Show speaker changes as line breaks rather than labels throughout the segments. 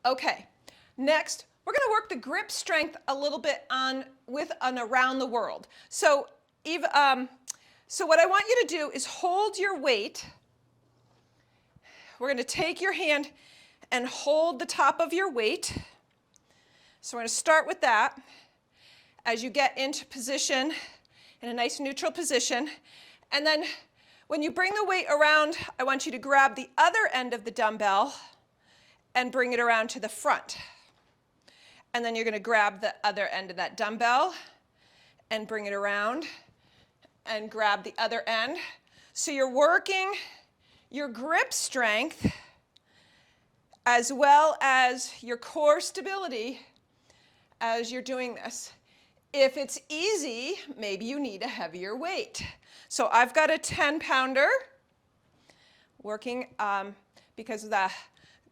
Okay, next we're going to work the grip strength a little bit on with an around the world. So what I want you to do is hold your weight. We're going to take your hand and hold the top of your weight. So we're going to start with that. As you get into position, in a nice neutral position, and then when you bring the weight around, I want you to grab the other end of the dumbbell and bring it around to the front. And then you're going to grab the other end of that dumbbell and bring it around and grab the other end. So you're working your grip strength as well as your core stability as you're doing this. If it's easy, maybe you need a heavier weight. So I've got a 10-pounder working because of the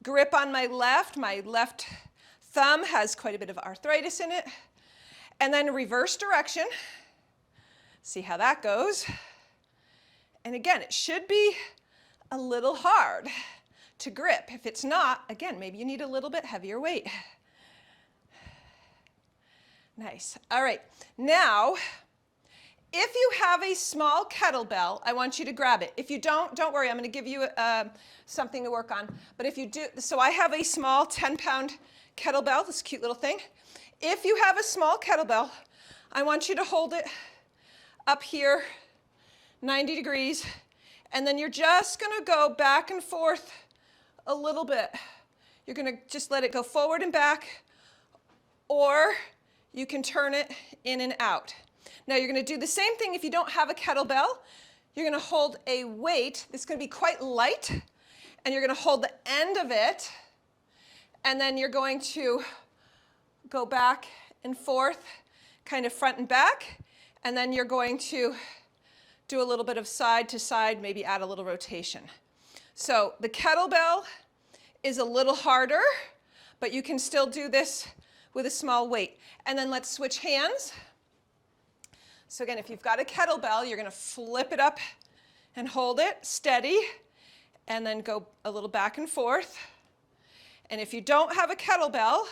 grip on my left thumb has quite a bit of arthritis in it. And then reverse direction. See how that goes. And again, it should be a little hard to grip. If it's not, again, maybe you need a little bit heavier weight. Nice. All right. Now, if you have a small kettlebell, I want you to grab it. If you don't worry. I'm going to give you something to work on. But if you do, so I have a small 10-pound kettlebell, this cute little thing. If you have a small kettlebell, I want you to hold it up here, 90 degrees, and then you're just going to go back and forth a little bit. You're going to just let it go forward and back, or you can turn it in and out. Now you're going to do the same thing if you don't have a kettlebell. You're going to hold a weight. This is going to be quite light, and you're going to hold the end of it, and then you're going to go back and forth, kind of front and back, and then you're going to do a little bit of side to side, maybe add a little rotation. So the kettlebell is a little harder, but you can still do this with a small weight. And then let's switch hands. So again, if you've got a kettlebell, you're going to flip it up and hold it steady, and then go a little back and forth. And if you don't have a kettlebell,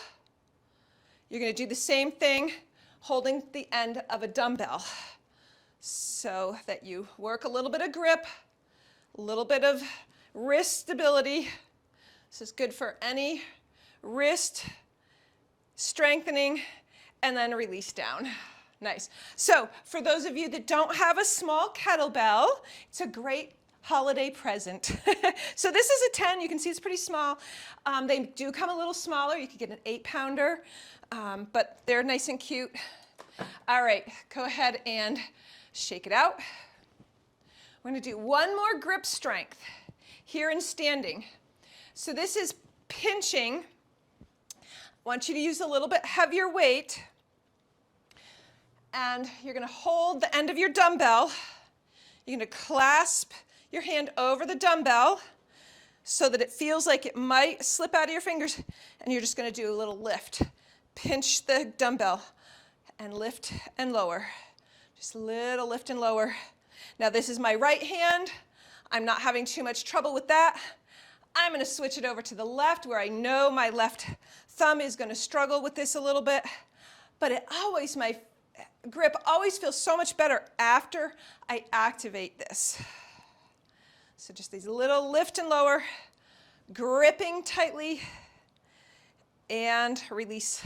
you're going to do the same thing, holding the end of a dumbbell, so that you work a little bit of grip, a little bit of wrist stability. This is good for any wrist strengthening, and then release down. Nice. So for those of you that don't have a small kettlebell, it's a great holiday present. So this is a 10. You can see it's pretty small. They do come a little smaller. You could get an 8-pounder, but they're nice and cute. All right, go ahead and shake it out. We're going to do one more grip strength here in standing. So this is pinching. I want you to use a little bit heavier weight, and you're going to hold the end of your dumbbell. You're going to clasp your hand over the dumbbell so that it feels like it might slip out of your fingers, and you're just going to do a little lift. Pinch the dumbbell and lift and lower. Just a little lift and lower. Now this is my right hand. I'm not having too much trouble with that. I'm going to switch it over to the left, where I know my left thumb is going to struggle with this a little bit, but my grip always feels so much better after I activate this. So just these little lift and lower, gripping tightly, and release.